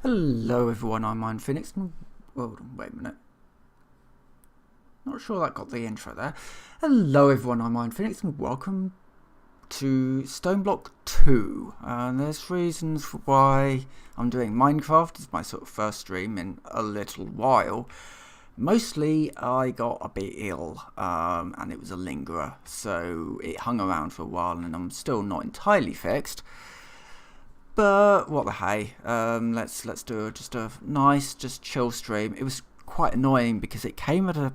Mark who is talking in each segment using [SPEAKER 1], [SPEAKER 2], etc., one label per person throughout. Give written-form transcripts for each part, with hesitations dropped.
[SPEAKER 1] Hello everyone, I'm Phoenix. Well, wait a minute. Not sure that got the intro there. Hello everyone, I'm Phoenix and welcome to Stoneblock 2. And there's reasons for why I'm doing Minecraft. It's my sort of first stream in a little while. Mostly I got a bit ill and it was a lingerer, so it hung around for a while and I'm still not entirely fixed. But what the hey, let's do just a nice, just chill stream. It was quite annoying because it came at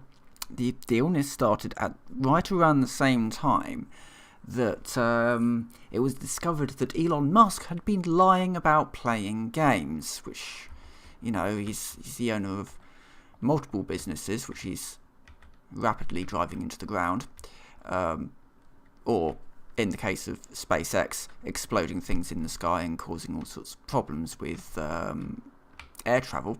[SPEAKER 1] the illness started at right around the same time that it was discovered that Elon Musk had been lying about playing games, which, you know, he's the owner of multiple businesses, which he's rapidly driving into the ground, or in the case of SpaceX, exploding things in the sky and causing all sorts of problems with air travel.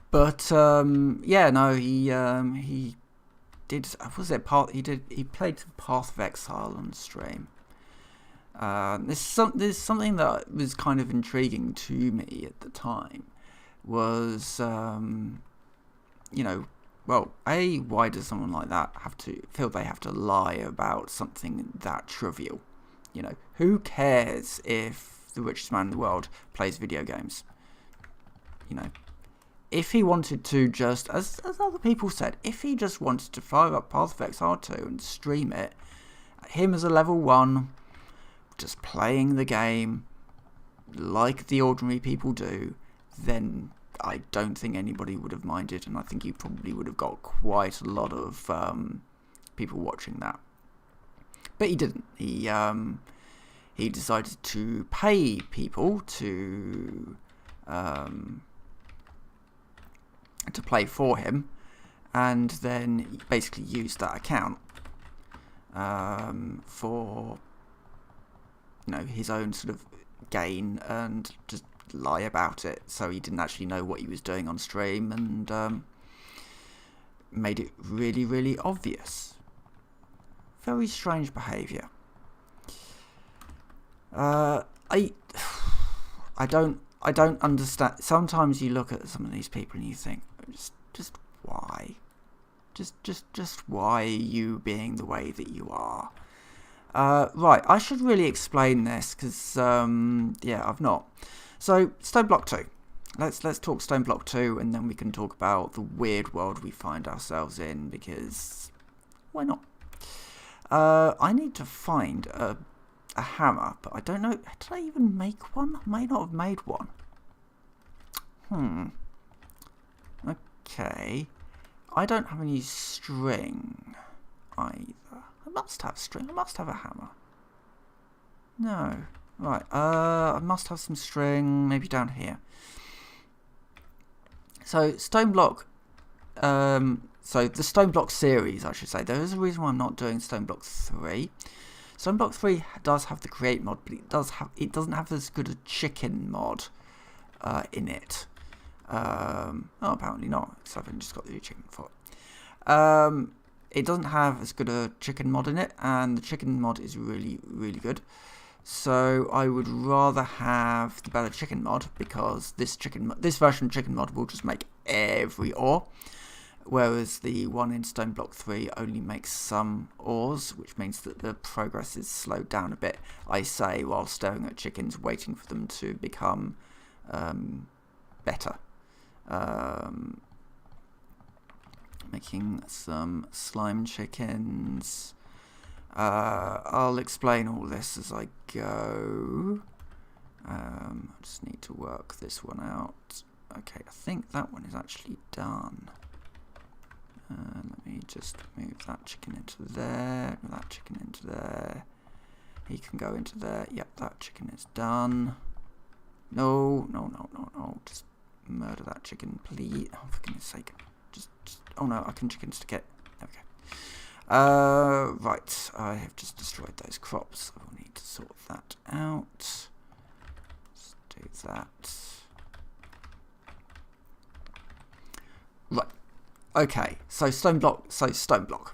[SPEAKER 1] But yeah, no, he did. He played Path of Exile on stream. There's something that was kind of intriguing to me at the time. Was you know, well, why does someone like that feel they have to lie about something that trivial? You know, who cares if the richest man in the world plays video games? You know, if he wanted to just, as other people said, if he just wanted to fire up Path of Exile 2 and stream it, him as a level 1, just playing the game like the ordinary people do, then I don't think anybody would have minded, and I think he probably would have got quite a lot of people watching that. But he didn't. He decided to pay people to play for him, and then basically used that account for, you know, his own sort of gain and just lie about it, so he didn't actually know what he was doing on stream, and made it really, really obvious. Very strange behaviour. I don't understand. Sometimes you look at some of these people and you think, just why? Just why are you being the way that you are? Right, I should really explain this because yeah, I've not. So, Stoneblock 2. Let's talk Stoneblock 2, and then we can talk about the weird world we find ourselves in, because why not? I need to find a hammer, but I don't know. Did I even make one? I may not have made one. Okay. I don't have any string either. I must have string. I must have a hammer. No. Right, I must have some string, maybe down here. So, Stoneblock, so the Stoneblock series, I should say. There is a reason why I'm not doing Stoneblock 3. Stoneblock 3 does have the create mod, but it doesn't have as good a chicken mod in it. Oh, apparently not, because I've just got the chicken for it. It doesn't have as good a chicken mod in it, and the chicken mod is really, really good. So I would rather have the better chicken mod, because this version of chicken mod will just make every ore, whereas the one in Stoneblock 3 only makes some ores, which means that the progress is slowed down a bit, I say, while staring at chickens, waiting for them to become better. Making some slime chickens. I'll explain all this as I go. I just need to work this one out. Okay, I think that one is actually done. Let me just move that chicken into there, that chicken into there. He can go into there. Yep, that chicken is done. No. Just murder that chicken, please. Oh, for goodness sake. Just oh no, I can chicken stick it. There we go. Right, I have just destroyed those crops. I will need to sort that out. Let's do that. Right, okay, so Stoneblock.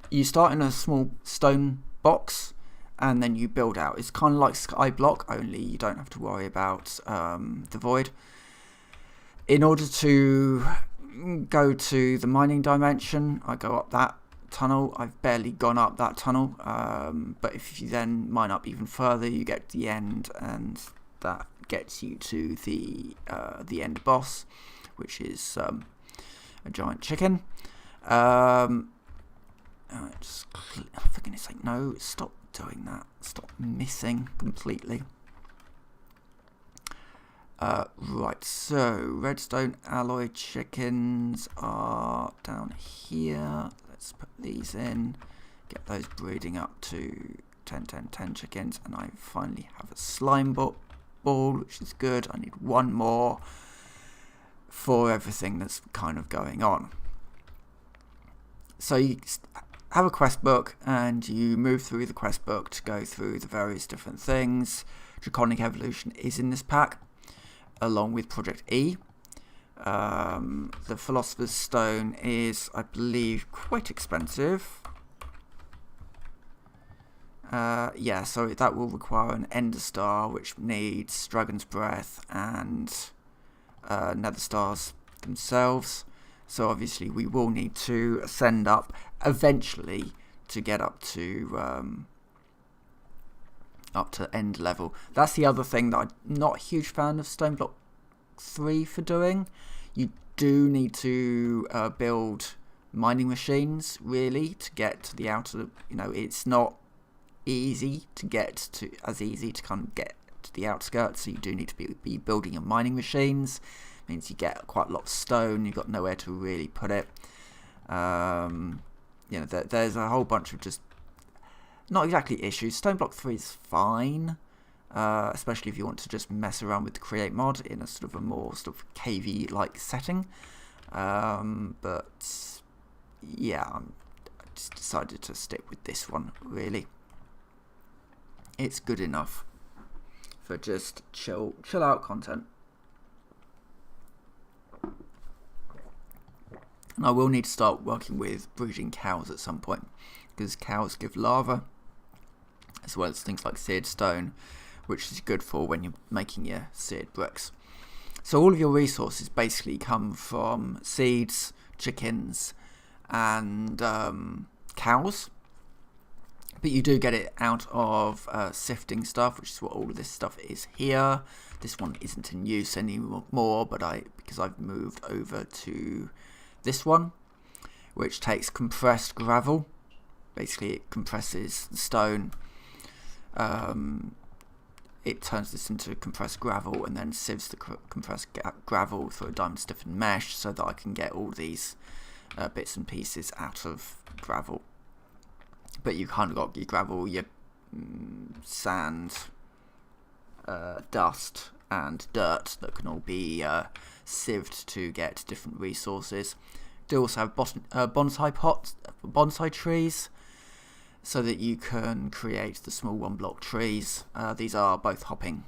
[SPEAKER 1] You start in a small stone box, and then you build out. It's kind of like Skyblock, only you don't have to worry about the void. In order to go to the mining dimension, I go up that tunnel. I've barely gone up that tunnel, but if you then mine up even further, you get to the end, and that gets you to the end boss, which is a giant chicken. For goodness sake, no, stop doing that. Stop missing completely. Right, so redstone alloy chickens are down here. Let's put these in, get those breeding up to 10, 10, 10 chickens, and I finally have a slime ball, which is good. I need one more for everything that's kind of going on. So you have a quest book, and you move through the quest book to go through the various different things. Draconic Evolution is in this pack, along with Project E. The Philosopher's Stone is, I believe, quite expensive. Yeah, so that will require an Ender Star, which needs Dragon's Breath and Nether Stars themselves. So obviously we will need to ascend up eventually to get up to end level. That's the other thing that I'm not a huge fan of Stoneblock 3 for doing. You do need to build mining machines, really, to get to the outer, it's not easy to get to, as easy to kind of get to the outskirts, so you do need to be building your mining machines. It means you get quite a lot of stone, you've got nowhere to really put it. There's a whole bunch of just not exactly issues. Stoneblock 3 is fine, especially if you want to just mess around with the create mod in a sort of a more sort of cavey like setting. But yeah, I just decided to stick with this one, really. It's good enough for just chill out content. And I will need to start working with breeding cows at some point, because cows give lava, as well as things like seared stone, which is good for when you're making your seared bricks. So all of your resources basically come from seeds, chickens, and cows. But you do get it out of sifting stuff, which is what all of this stuff is here. This one isn't in use anymore, but because I've moved over to this one, which takes compressed gravel. Basically, it compresses the stone. It turns this into compressed gravel and then sieves the compressed gravel through a diamond stiffened mesh, so that I can get all these bits and pieces out of gravel. But you kind of got your gravel, your sand, dust, and dirt that can all be sieved to get different resources. Do also have bonsai trees, so that you can create the small 1-block trees. These are both hopping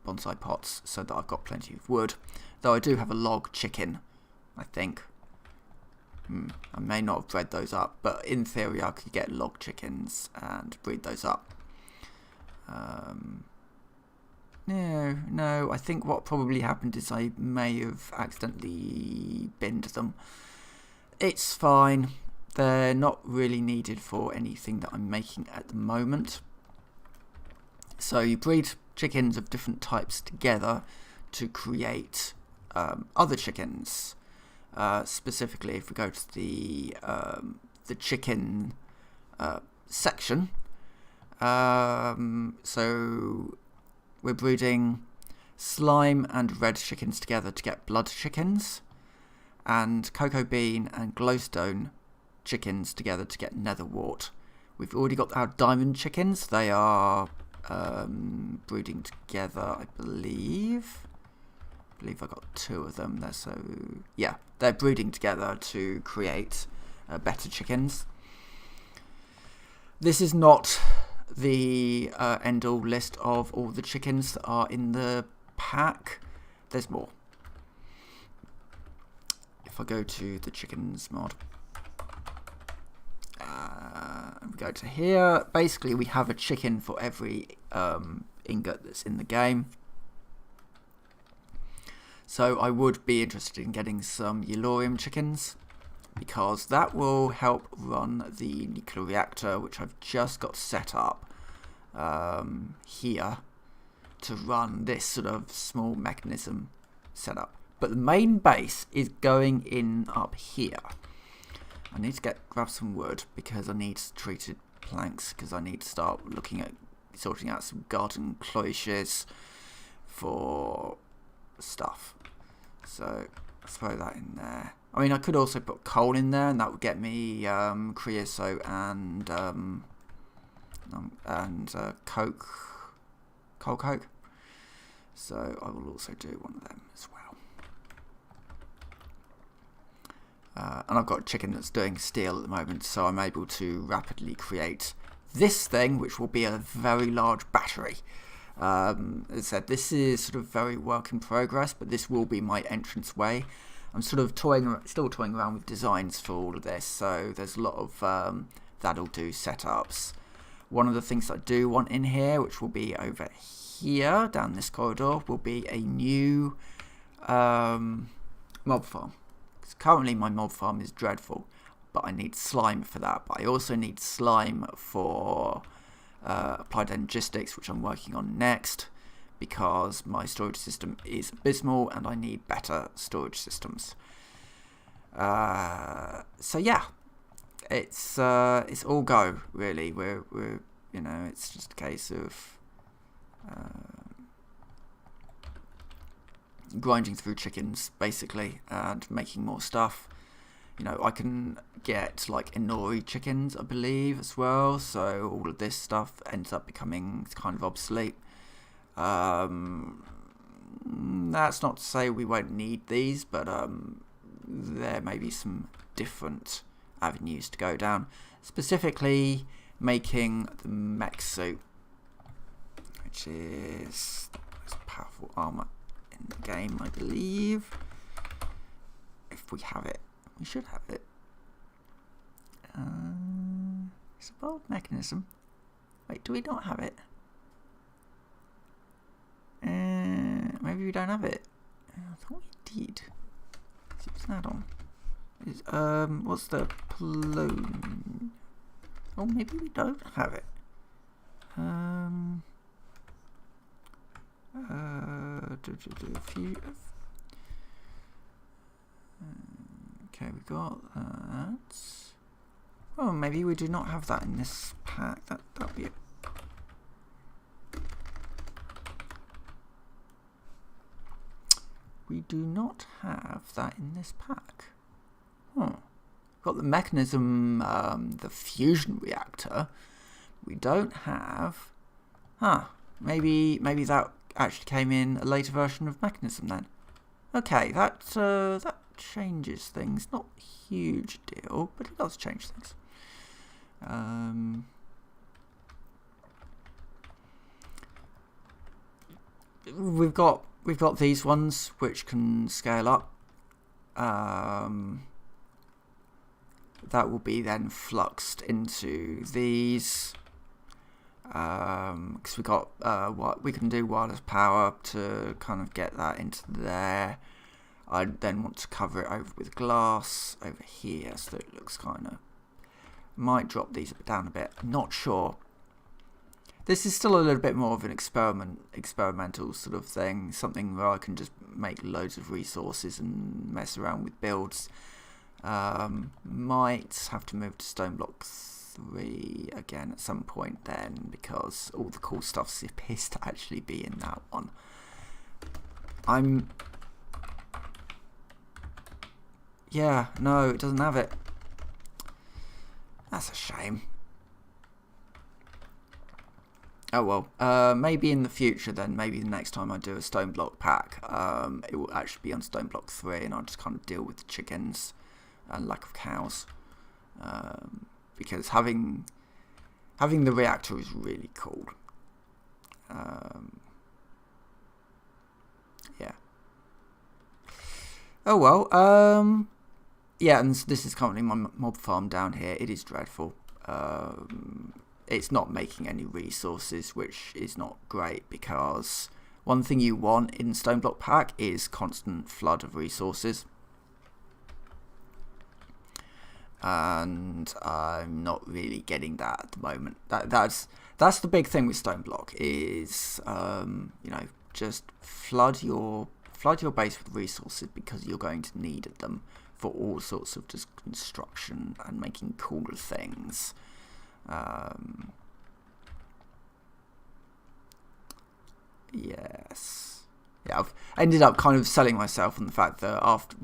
[SPEAKER 1] bonsai pots, so that I've got plenty of wood. Though I do have a log chicken, I think. I may not have bred those up, but in theory I could get log chickens and breed those up. No, I think what probably happened is I may have accidentally binned them. It's fine. They're not really needed for anything that I'm making at the moment. So you breed chickens of different types together to create other chickens. Specifically, if we go to the chicken section, so we're breeding slime and red chickens together to get blood chickens, and cocoa bean and glowstone chickens together to get nether wart. We've already got our diamond chickens. They are breeding together, I believe. I got 2 of them there, so yeah, they're breeding together to create better chickens. This is not the end-all list of all the chickens that are in the pack. There's more. If I go to the chickens mod, we go to here. Basically, we have a chicken for every ingot that's in the game. So I would be interested in getting some Yellorium chickens, because that will help run the nuclear reactor, which I've just got set up here to run this sort of small mechanism setup. But the main base is going in up here. I need to grab some wood because I need treated planks, because I need to start looking at sorting out some garden cloches for stuff. So throw that in there. I mean, I could also put coal in there, and that would get me creosote and coal coke. So I will also do one of them as well. And I've got a chicken that's doing steel at the moment, so I'm able to rapidly create this thing, which will be a very large battery. As I said, this is sort of very work in progress, but this will be my entrance way. I'm sort of still toying around with designs for all of this, so there's a lot of that'll do setups. One of the things I do want in here, which will be over here down this corridor, will be a new mob farm. Because currently my mob farm is dreadful, but I need slime for that. But I also need slime for applied logistics, which I'm working on next, because my storage system is abysmal and I need better storage systems. So yeah, it's all go really. We're you know, it's just a case of grinding through chickens basically and making more stuff. You know, I can get like Inori chickens, I believe, as well. So all of this stuff ends up becoming kind of obsolete. That's not to say we won't need these, but there may be some different avenues to go down. Specifically, making the mech suit, which is the most powerful armor in the game, I believe. If we have it. We should have it. It's a bold mechanism. Wait, do we not have it? Maybe we don't have it. I thought we did. It's an add-on. What's the plume? Oh, maybe we don't have it. Okay, we got that. Oh, maybe we do not have that in this pack. That'll be it. We do not have that in this pack. Got the mechanism, the fusion reactor. We don't have. Maybe that actually came in a later version of mechanism then. Okay, that changes things. Not a huge deal, but it does change things. We've got these ones which can scale up. That will be then fluxed into these. Because we got what we can do wireless power to kind of get that into there. I then want to cover it over with glass over here, so that it looks kind of. Might drop these down a bit. I'm not sure. This is still a little bit more of an experimental sort of thing. Something where I can just make loads of resources and mess around with builds. Might have to move to Stoneblock 3 again at some point then, because all the cool stuff appears to actually be in that one. Yeah, no, it doesn't have it. That's a shame. Oh well, maybe in the future then, maybe the next time I do a Stoneblock pack, it will actually be on Stoneblock 3 and I'll just kind of deal with the chickens and lack of cows. Because having the reactor is really cool. Yeah. Oh well, yeah, and this is currently my mob farm down here. It is dreadful. it's not making any resources, which is not great, because one thing you want in Stoneblock pack is constant flood of resources. And I'm not really getting that at the moment. That's the big thing with Stoneblock is just flood your base with resources, because you're going to need them for all sorts of just construction and making cool things. Yes. Yeah, I've ended up kind of selling myself on the fact that after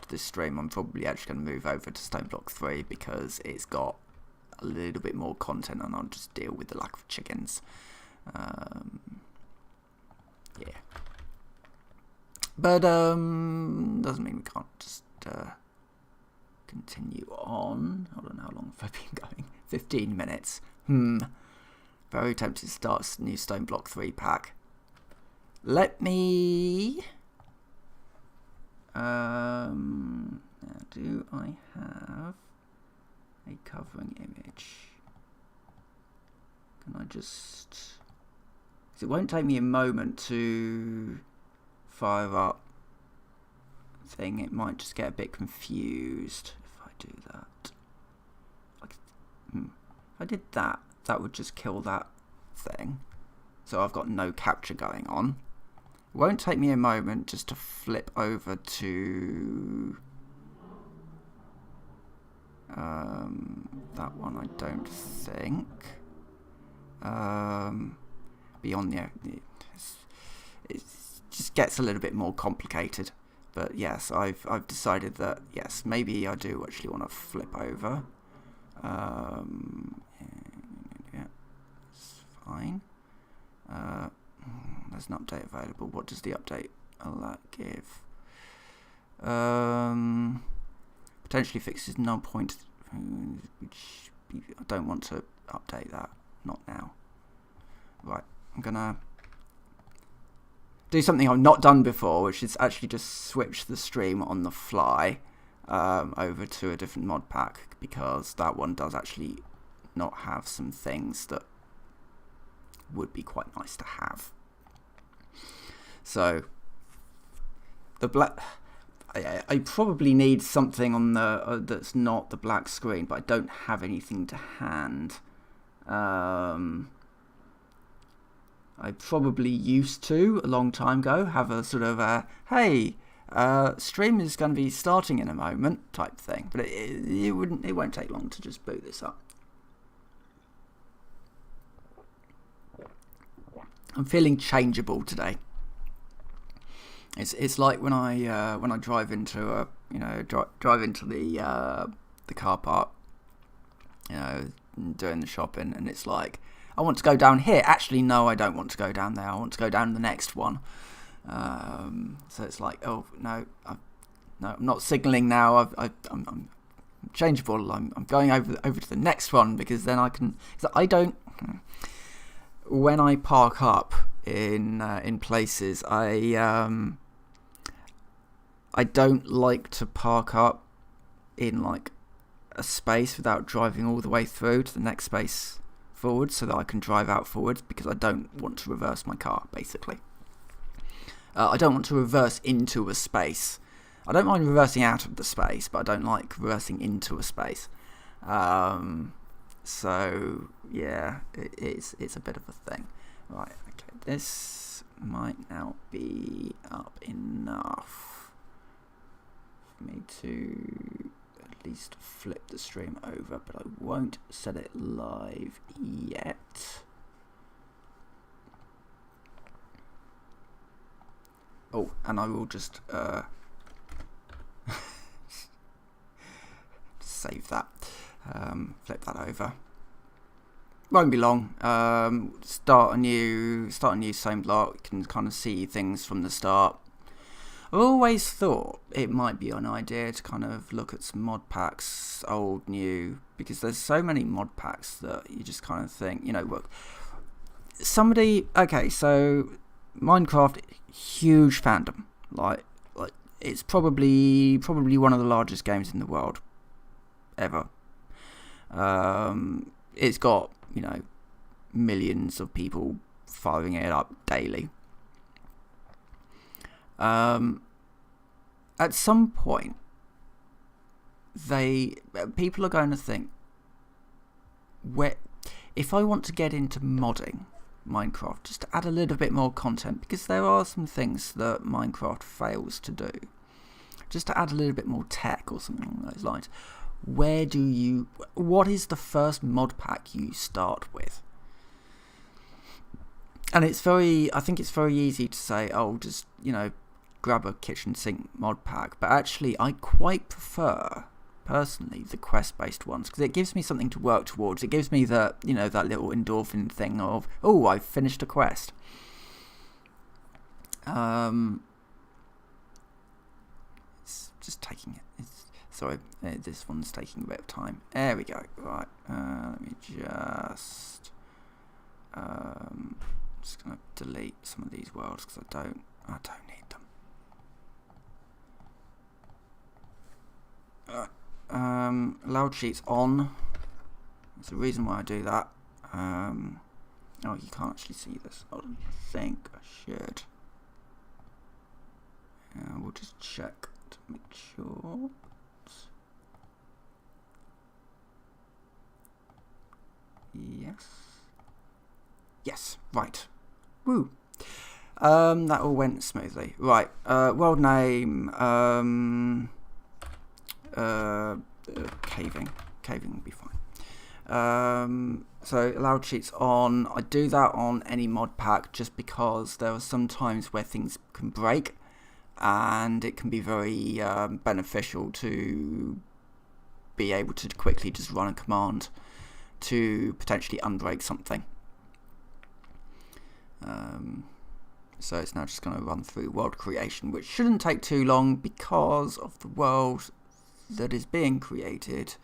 [SPEAKER 1] this stream, I'm probably actually going to move over to Stoneblock 3, because it's got a little bit more content, and I'll just deal with the lack of chickens. Yeah. But doesn't mean we can't just continue on. Hold on, how long have I been going? 15 minutes. Very tempted to start a new Stoneblock 3 pack. Let me... now, do I have a covering image? Can I just... Because it won't take me a moment to fire up thing. It might just get a bit confused if I do that. If I did that, that would just kill that thing. So I've got no capture going on. It won't take me a moment just to flip over to that one, I don't think. Beyond it just gets a little bit more complicated. But yes, I've decided that yes, maybe I do actually want to flip over. Yeah, it's fine. There's an update available. What does the update alert give? Potentially fixes null point, which I don't want to update that. Not now. Right, I'm gonna do something I've not done before, which is actually just switch the stream on the fly over to a different mod pack, because that one does actually not have some things that would be quite nice to have. So the black, I probably need something on the that's not the black screen, but I don't have anything to hand. I probably used to a long time ago have a sort of hey, stream is going to be starting in a moment type thing, but it won't take long to just boot this up. I'm feeling changeable today. It's like when I drive into drive into the car park, doing the shopping, and it's like, I want to go down here. Actually, no, I don't want to go down there. I want to go down the next one. So it's like, oh no, I'm not signalling now. I'm changeable. I'm going over to the next one, because then I can. I don't. When I park up in places, I don't like to park up in like a space without driving all the way through to the next space forward, so that I can drive out forwards, because I don't want to reverse my car, basically. I don't want to reverse into a space. I don't mind reversing out of the space, but I don't like reversing into a space. So yeah, it's a bit of a thing. Right, okay, this might now be up enough for me to at least flip the stream over, but I won't set it live yet. Oh, and I will just save that. Flip that over. Won't be long. Start a new Stoneblock. You can kind of see things from the start. I've always thought it might be an idea to kind of look at some mod packs, old, new, because there's so many mod packs that you just kind of think, look, okay, so Minecraft, huge fandom, like it's probably one of the largest games in the world ever. It's got, you know, millions of people firing it up daily. At some point, people are going to think, if I want to get into modding Minecraft, just to add a little bit more content, because there are some things that Minecraft fails to do, just to add a little bit more tech or something along those lines, what is the first mod pack you start with? And I think it's very easy to say, oh, just, you know, grab a kitchen sink mod pack, but actually I quite prefer, personally, the quest-based ones, because it gives me something to work towards. It gives me that little endorphin thing of, oh, I've finished a quest. It's just taking it. Sorry, this one's taking a bit of time. There we go. Right, let me just gonna delete some of these worlds because I don't need them. Loud sheets on. There's a reason why I do that. Oh, you can't actually see this. I think I should. We'll just check to make sure. Yes, right. Woo. That all went smoothly. Right, world name, caving. Caving will be fine. So allowed cheats on. I do that on any mod pack just because there are some times where things can break, and it can be very beneficial to be able to quickly just run a command to potentially unbreak something. So it's now just going to run through world creation, which shouldn't take too long because of the world that is being created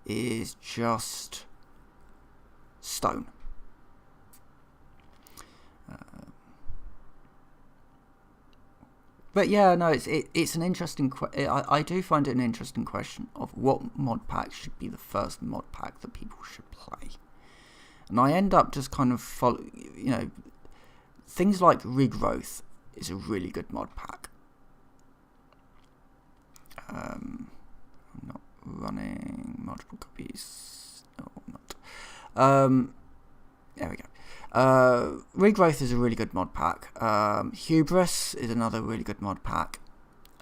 [SPEAKER 1] is just stone. But yeah, no, it's an interesting. I do find it an interesting question of what mod pack should be the first mod pack that people should play, and I end up just kind of things like regrowth is a really good mod pack. I'm not running multiple copies. No, I'm not. There we go. Regrowth is a really good mod pack. Hubris is another really good mod pack.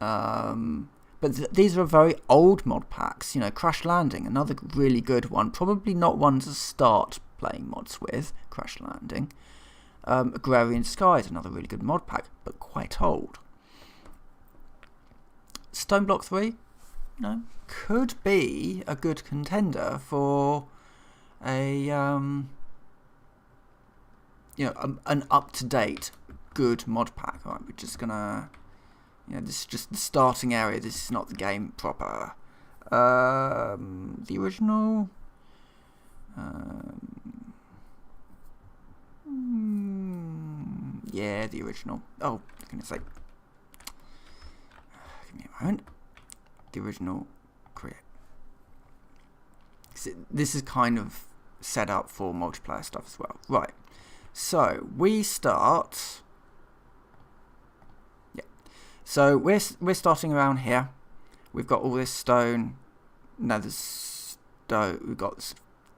[SPEAKER 1] But these are very old mod packs. You know, Crash Landing, another really good one. Probably not one to start playing mods with. Crash Landing. Agrarian Skies, another really good mod pack, but quite old. Stoneblock 3, you know, could be a good contender for a an up-to-date good mod pack. Right, we're just gonna, this is just the starting area. This is not the game proper. The original. Yeah, the original. Oh, for goodness sake. Give me a moment. The original create. This is kind of set up for multiplayer stuff as well. Right. So we start. Yeah. So we're starting around here. We've got all this stone. Nether stone. We've got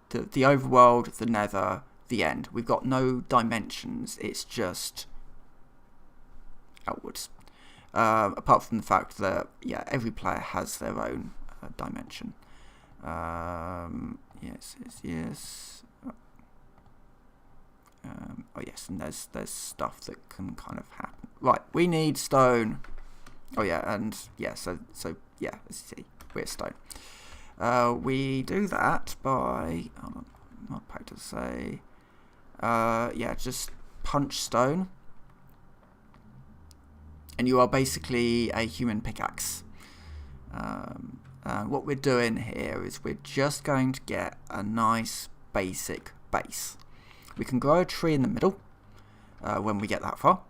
[SPEAKER 1] the overworld, the nether, the end. We've got no dimensions. It's just outwards. Apart from the fact that every player has their own dimension. Yes. Oh yes, and there's stuff that can kind of happen. Right, we need stone. Oh yeah, and yeah, so yeah, let's see, we're stone. We do that by, hold on, mod pack to say, just punch stone, and you are basically a human pickaxe. What we're doing here is we're just going to get a nice basic base. We can grow a tree in the middle when we get that far,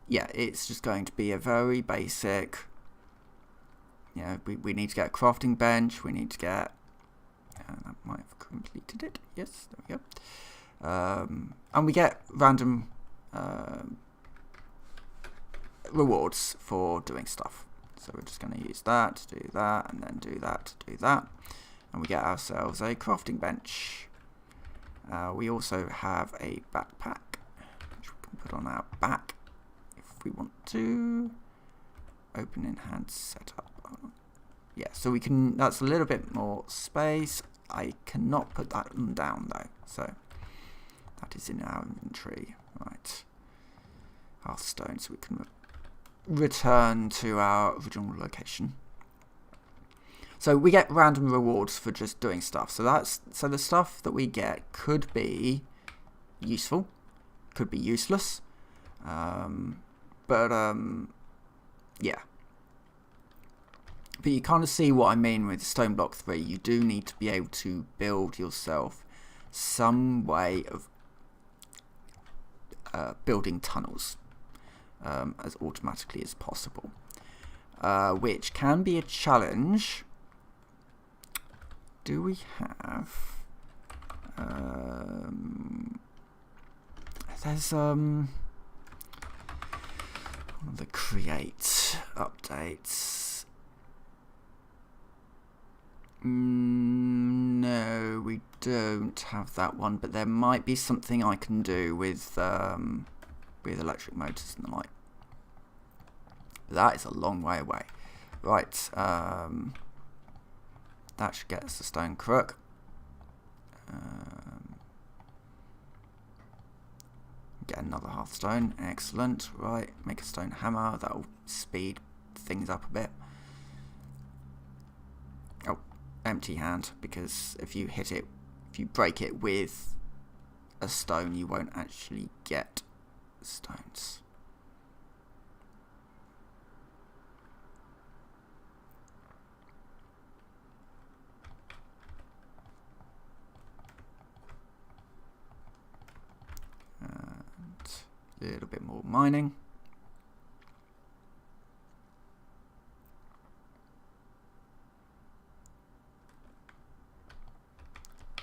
[SPEAKER 1] it's just going to be a very basic you know, we need to get a crafting bench. We need to get. That might have completed it. Yes, there we go. And we get random rewards for doing stuff. So we're just going to use that to do that, and then do that to do that. And we get ourselves a crafting bench. We also have a backpack, which we can put on our back if we want to. Open in hand setup. Yeah, so we can, that's a little bit more space. I cannot put that one down though, so that is in our inventory. Right, Hearthstone, so we can return to our original location. So we get random rewards for just doing stuff. So the stuff that we get could be useful, could be useless, but yeah. But you kind of see what I mean with Stoneblock 3. You do need to be able to build yourself some way of building tunnels as automatically as possible, which can be a challenge. Do we have... there's one of the create updates. No, we don't have that one, but there might be something I can do with electric motors and the like. That is a long way away. Right, that should get us a stone crook. Get another hearthstone, excellent. Right, make a stone hammer, that'll speed things up a bit. Oh, empty hand, because if you hit it, if you break it with a stone, you won't actually get stones. A little bit more mining.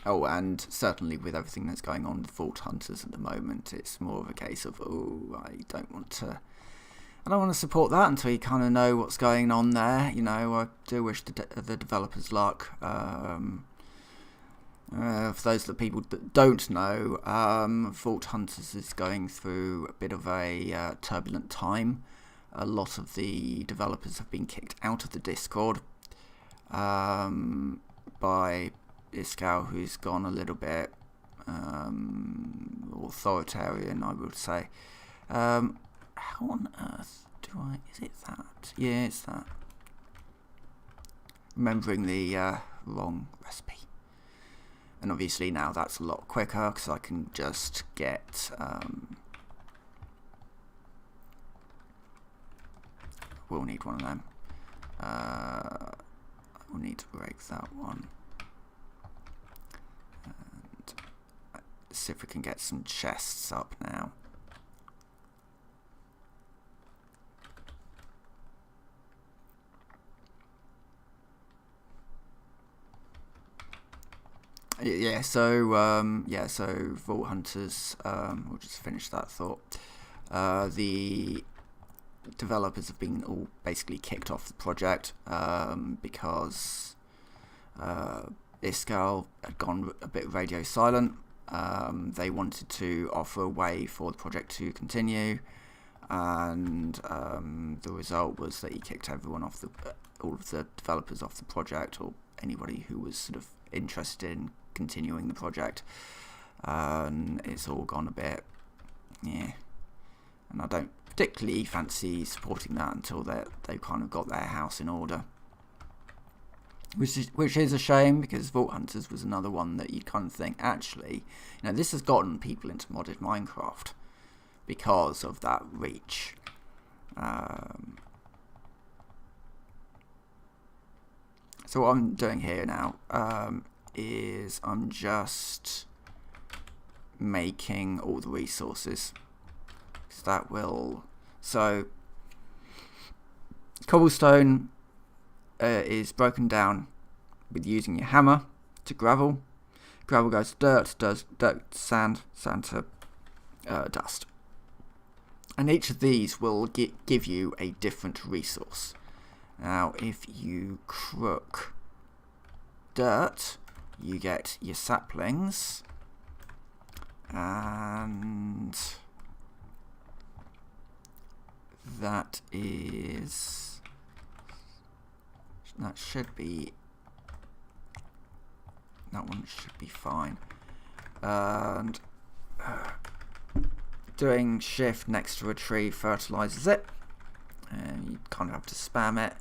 [SPEAKER 1] Oh, and certainly with everything that's going on with Vault Hunters at the moment, it's more of a case of, oh, I don't want to support that until you kind of know what's going on there. You know, I do wish the developers luck. For those that people that don't know, Vault Hunters is going through a bit of a turbulent time. A lot of the developers have been kicked out of the Discord by Iskal, who's gone a little bit authoritarian, I would say. How on earth do I... Is it that? Yeah, it's that. Remembering the wrong recipe. And obviously now that's a lot quicker because I can just get... we'll need one of them. We'll need to break that one. And see if we can get some chests up now. Yeah, so Vault Hunters, we'll just finish that thought. The developers have been all basically kicked off the project because Iskal had gone a bit radio silent. They wanted to offer a way for the project to continue, and the result was that he kicked everyone off, all of the developers off the project, or anybody who was sort of interested in continuing the project. And it's all gone a bit, yeah, and I don't particularly fancy supporting that until they've kind of got their house in order, which is a shame, because Vault Hunters was another one that you'd kind of think, actually, you know, this has gotten people into modded Minecraft because of that reach. So what I'm doing here now is I'm just making all the resources, because that will... So cobblestone is broken down with using your hammer to gravel. Gravel goes to dirt to sand, sand to dust. And each of these will give you a different resource. Now, if you crook dirt, you get your saplings, and that should be, that one should be fine. And doing shift next to a tree fertilizes it, and you kind of have to spam it,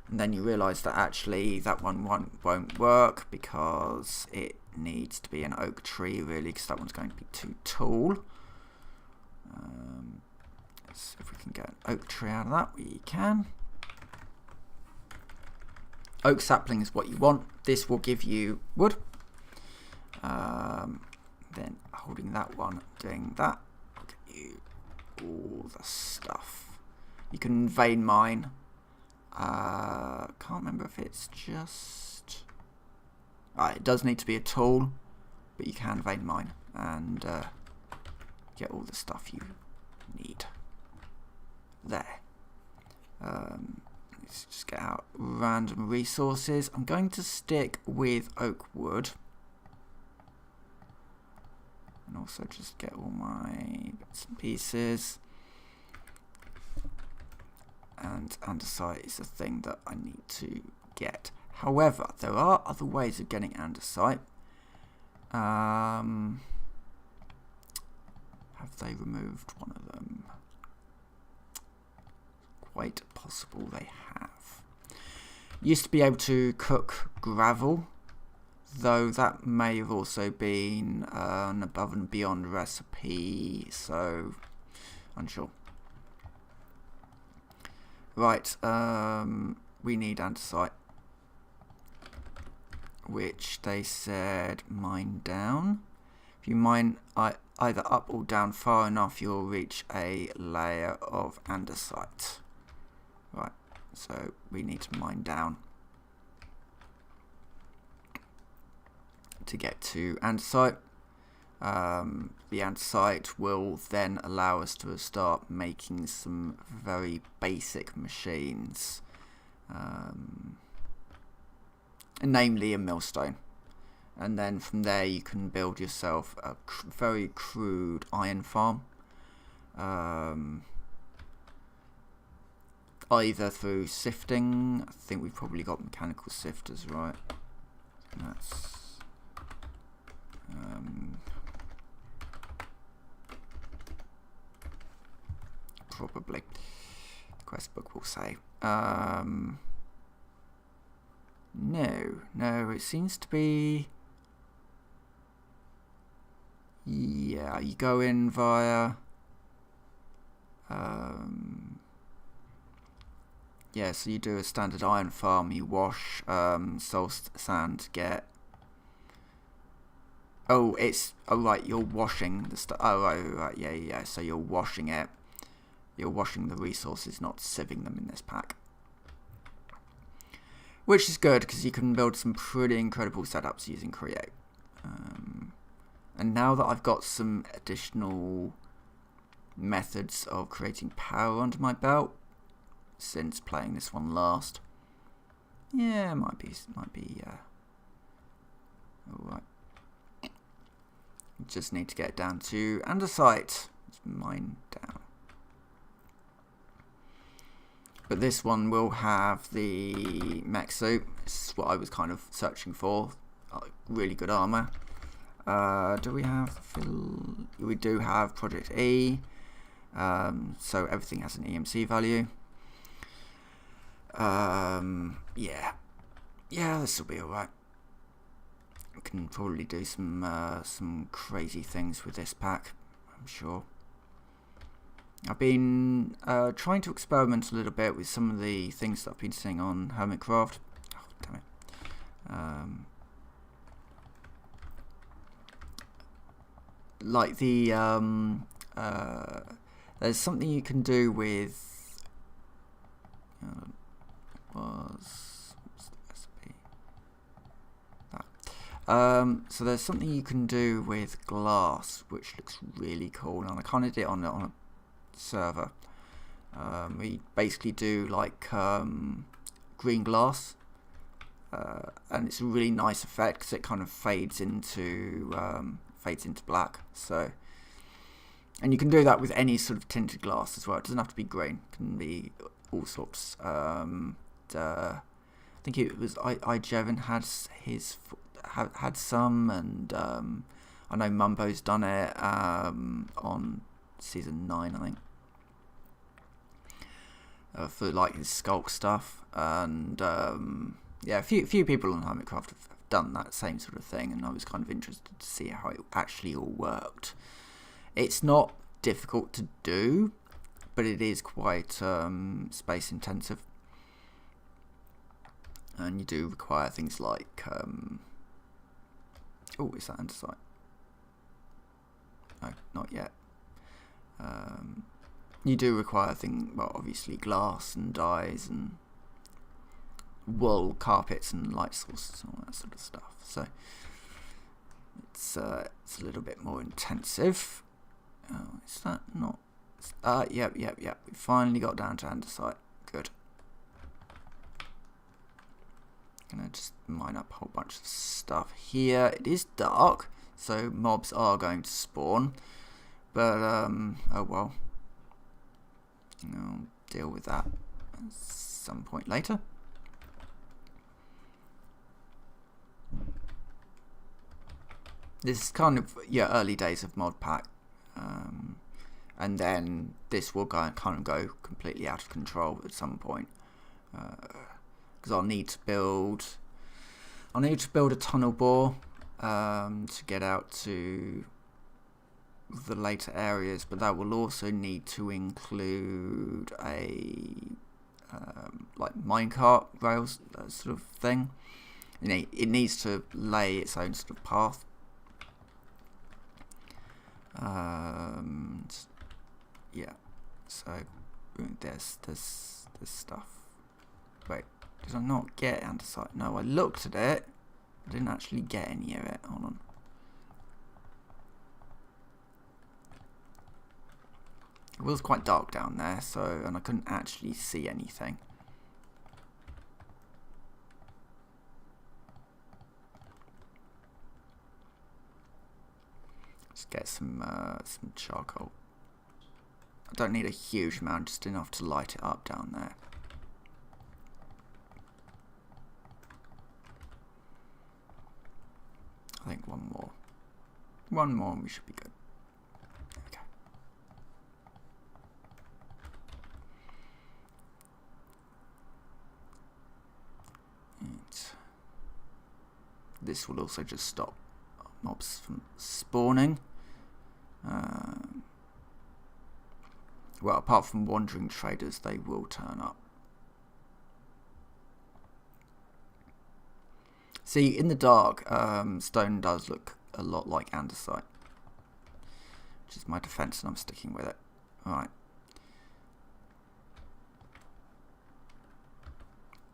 [SPEAKER 1] and then you realize that actually that one won't work because it needs to be an oak tree really, because that one's going to be too tall. Let's see if we can get an oak tree out of that. We can. Oak sapling is what you want. This will give you wood. Then holding that one, doing that, will get you all the stuff. You can vein mine. Can't remember if it's just... it does need to be a tool, but you can vein mine and get all the stuff you need. There. Let's just get out random resources. I'm going to stick with oak wood. And also just get all my bits and pieces. And andesite is a thing that I need to get. However, there are other ways of getting andesite. Have they removed one of them? Quite possible they have. Used to be able to cook gravel, though that may have also been an above and beyond recipe, so unsure. Right, we need andesite, which they said mine down. If you mine either up or down far enough, you'll reach a layer of andesite. Right, so we need to mine down to get to andesite. The andesite will then allow us to start making some very basic machines, namely a millstone, and then from there you can build yourself a very crude iron farm, either through sifting. I think we've probably got mechanical sifters, right? That's probably, the quest book will say. No, it seems to be, yeah, you go in via yeah, so you do a standard iron farm, you wash soul sand, get, right, you're washing the stuff. Right, yeah, so you're washing it. You're washing the resources, not sieving them in this pack. Which is good, because you can build some pretty incredible setups using Create. And now that I've got some additional methods of creating power under my belt, since playing this one last, yeah, it might be alright. Just need to get down to andesite. Let's mine down. But this one will have the mech suit. This is what I was kind of searching for. Really good armor. Do we have we do have Project E. So everything has an EMC value. Yeah, this will be alright. We can probably do some crazy things with this pack, I'm sure. I've been trying to experiment a little bit with some of the things that I've been seeing on Hermitcraft. Oh, damn it. Like the there's something you can do with So there's something you can do with glass, which looks really cool, and I kind of did it on a server. We basically do like green glass, and it's a really nice effect because it kind of fades into black. So, and you can do that with any sort of tinted glass as well. It doesn't have to be green; it can be all sorts. I think it was Jevon had some, and I know Mumbo's done it on season 9, I think, for like his Skulk stuff, and yeah, a few people on Hermitcraft have done that same sort of thing, and I was kind of interested to see how it actually all worked. It's not difficult to do, but it is quite space intensive, and you do require things like oh, is that andesite? No, not yet. You do require well, obviously glass and dyes and wool, carpets and light sources and all that sort of stuff. So it's a little bit more intensive. Oh, is that not? Yep. We finally got down to andesite. Good. Gonna just mine up a whole bunch of stuff here. It is dark, so mobs are going to spawn, but oh well, I'll deal with that at some point later. This is kind of early days of mod pack, and then this will kind of go completely out of control at some point. Because I'll need to build a tunnel bore to get out to the later areas, but that will also need to include a like minecart rails sort of thing. It needs to lay its own sort of path. Yeah, so there's stuff. Wait. Did I not get andesite? No, I looked at it. I didn't actually get any of it. Hold on. It was quite dark down there, and I couldn't actually see anything. Let's get some charcoal. I don't need a huge amount, just enough to light it up down there. I think one more and we should be good. There we go. And this will also just stop mobs from spawning. Well, apart from wandering traders, they will turn up. See, in the dark, stone does look a lot like andesite, which is my defense, and I'm sticking with it. Alright.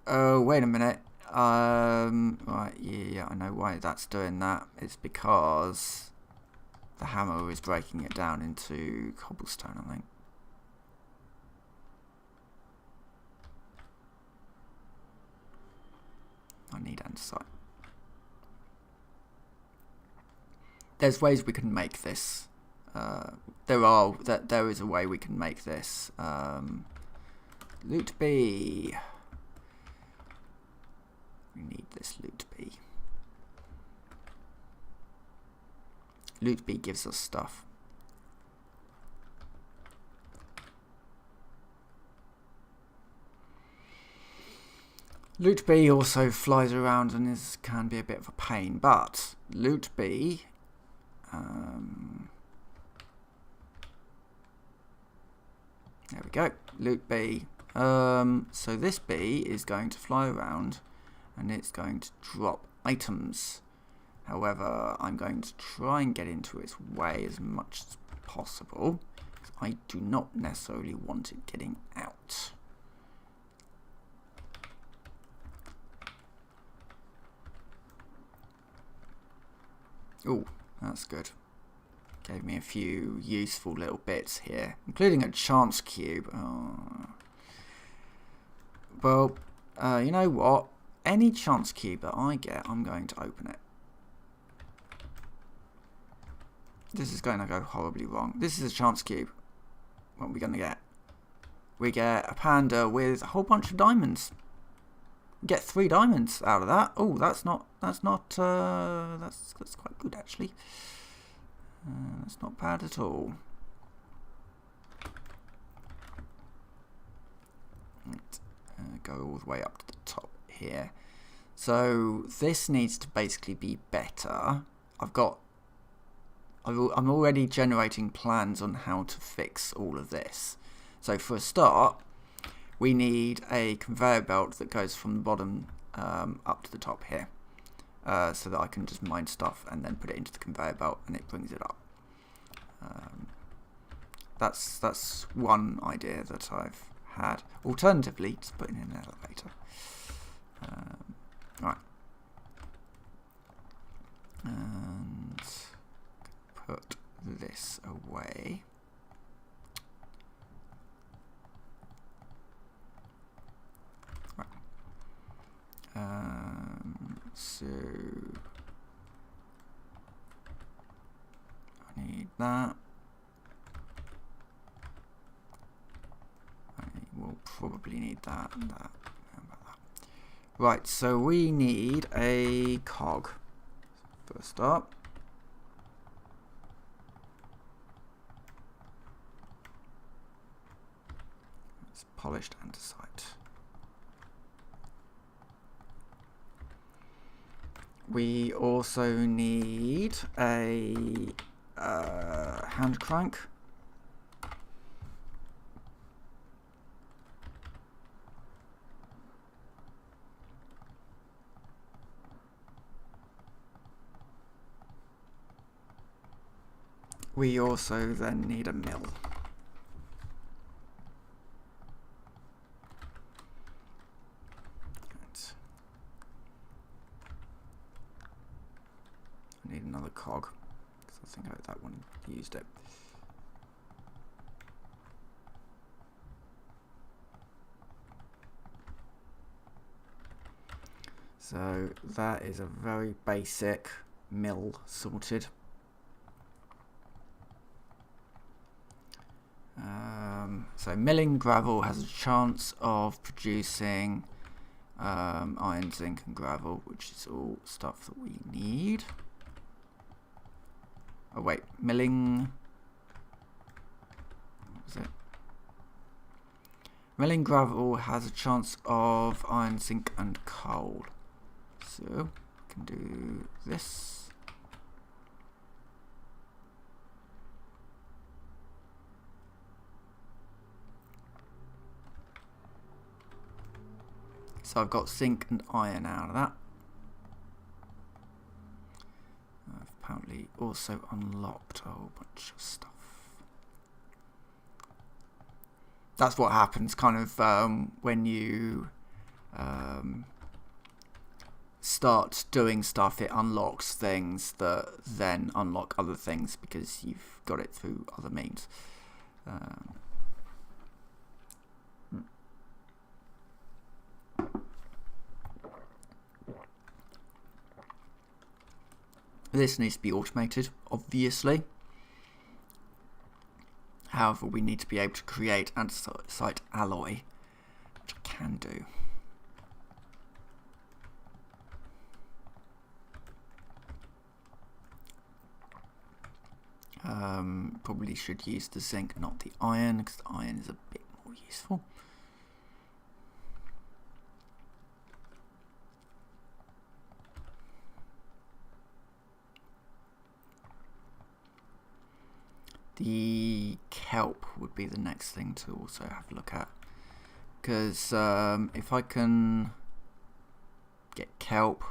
[SPEAKER 1] Oh, wait a minute. Right, yeah, I know why that's doing that. It's because the hammer is breaking it down into cobblestone, I think. I need andesite. There's ways we can make this. There is a way we can make this. Loot B. We need this loot B. Loot B gives us stuff. Loot B also flies around and can be a bit of a pain, but Loot B there we go, Loot B. So this bee is going to fly around and it's going to drop items. However, I'm going to try and get into its way as much as possible, because I do not necessarily want it getting out. Oh, that's good. Gave me a few useful little bits here, including a chance cube. Oh. Well, you know what? Any chance cube that I get, I'm going to open it. This is going to go horribly wrong. This is a chance cube. What are we going to get? We get a panda with a whole bunch of diamonds. We get 3 diamonds out of that. Oh, that's quite good actually. That's not bad at all. Go all the way up to the top here. So this needs to basically be better. I'm already generating plans on how to fix all of this. So for a start, we need a conveyor belt that goes from the bottom up to the top here, so that I can just mine stuff and then put it into the conveyor belt and it brings it up. That's one idea that I've had. Alternatively, just put in an elevator. Right. And put this away. Right. So I need that. We'll probably need that and that. How about that? Right, so we need a cog. First up. It's polished andesite. We also need a hand crank. We also then need a mill. I need another cog, because I think that one used it. So that is a very basic mill sorted. So milling gravel has a chance of producing iron, zinc and gravel, which is all stuff that we need. Oh wait, milling... What was it? Milling gravel has a chance of iron, zinc and coal. So, I can do this. So I've got zinc and iron out of that. I've apparently also unlocked a whole bunch of stuff. That's what happens kind of when you start doing stuff. It unlocks things that then unlock other things because you've got it through other means. This needs to be automated, obviously. However, we need to be able to create andesite alloy, which I can do. Probably should use the zinc, not the iron, because the iron is a bit more useful. The kelp would be the next thing to also have a look at, because if I can get kelp,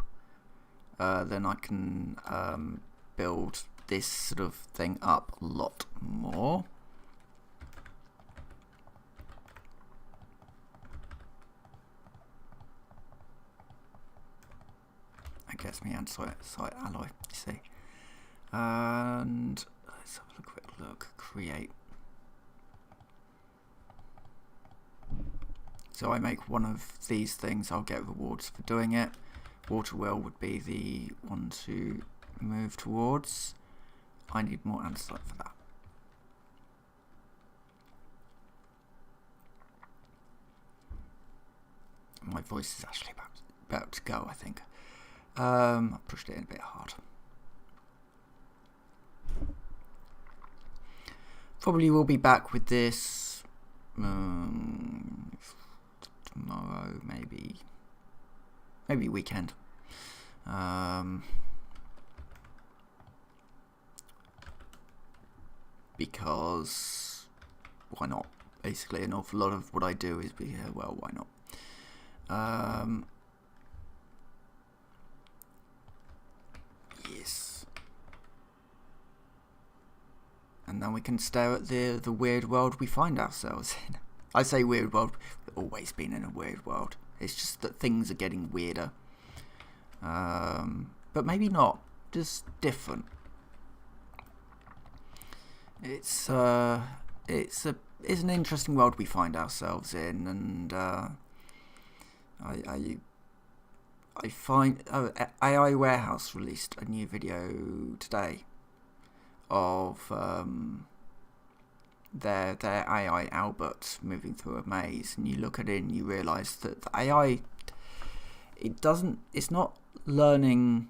[SPEAKER 1] then I can build this sort of thing up a lot more. I guess me andesite alloy, you see. And let's have a quick look. Create. So I make one of these things, I'll get rewards for doing it. Water wheel would be the one to move towards. I need more andesite for that. My voice is actually about to go, I think. I pushed it in a bit hard. Probably will be back with this tomorrow, maybe weekend. Because why not? Basically, an awful lot of what I do is be here. Well, why not? Yes. And then we can stare at the weird world we find ourselves in. I say weird world, we've always been in a weird world. It's just that things are getting weirder. But maybe not, just different. It's an interesting world we find ourselves in, and I find AI Warehouse released a new video today of their AI Albert moving through a maze, and you look at it and you realise that the AI, it's not learning,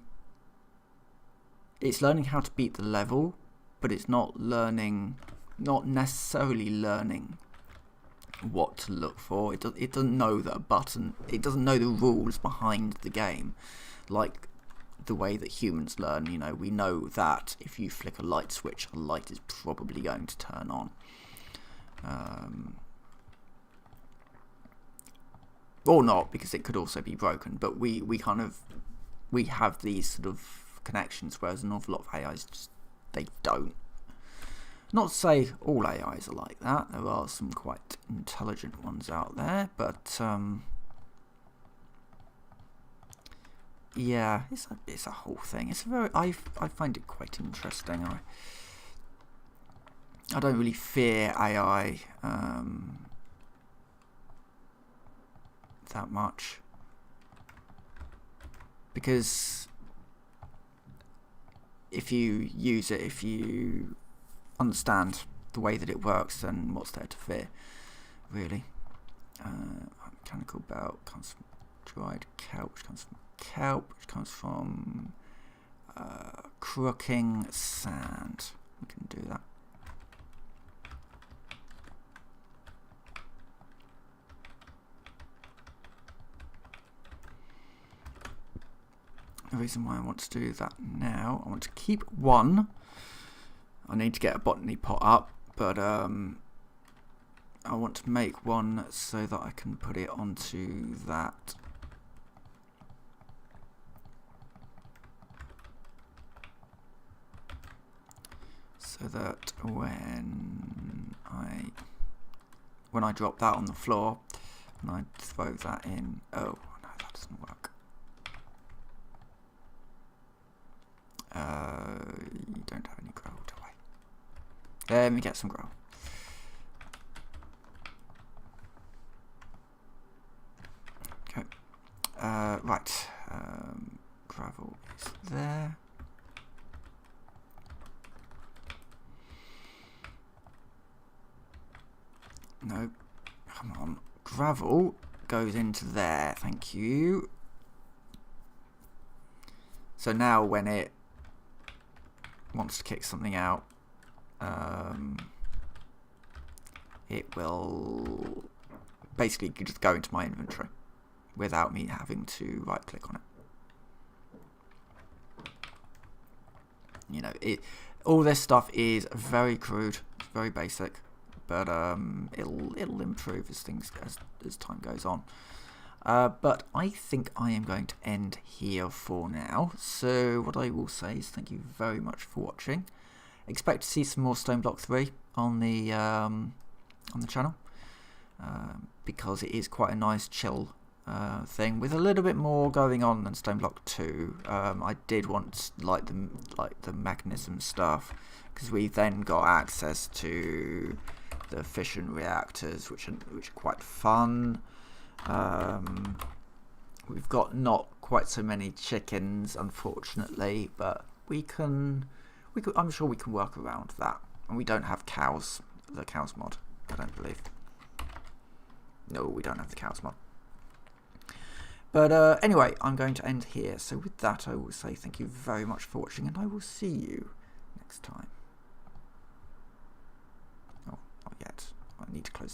[SPEAKER 1] it's learning how to beat the level, but it's not necessarily learning what to look for. It doesn't know that a button, it doesn't know the rules behind the game, like the way that humans learn. You know, we know that if you flick a light switch, a light is probably going to turn on. Or not, because it could also be broken, but we have these sort of connections, whereas an awful lot of AIs just, they don't. Not to say all AIs are like that, there are some quite intelligent ones out there, but yeah, it's a whole thing. It's a very, I find it quite interesting. I don't really fear AI that much, because if you use it, if you understand the way that it works, then what's there to fear, really? Mechanical belt comes from dried kelp, which comes from kelp, which comes from crooking sand. We can do that. The reason why I want to do that now, I want to keep one. I need to get a botany pot up, but I want to make one so that I can put it onto that. So that when I drop that on the floor and I throw that in, oh no, that doesn't work. You don't have any gravel, do I? Let me get some gravel. Okay. Right. Gravel is there. No. Come on. Gravel goes into there. Thank you. So now when it wants to kick something out, it will basically just go into my inventory without me having to right click on it. You know, all this stuff is very crude, it's very basic, but it'll improve as time goes on. But I think I am going to end here for now. So what I will say is thank you very much for watching. Expect to see some more Stoneblock 3 on the channel, because it is quite a nice chill thing with a little bit more going on than Stoneblock 2. I did want like the mechanism stuff, because we then got access to the fission reactors, which are quite fun. We've got not quite so many chickens, unfortunately, but I'm sure we can work around that. And we don't have cows, the cows mod, I don't believe. No, we don't have the cows mod. But anyway, I'm going to end here. So with that, I will say thank you very much for watching, and I will see you next time. Oh, not yet. I need to close.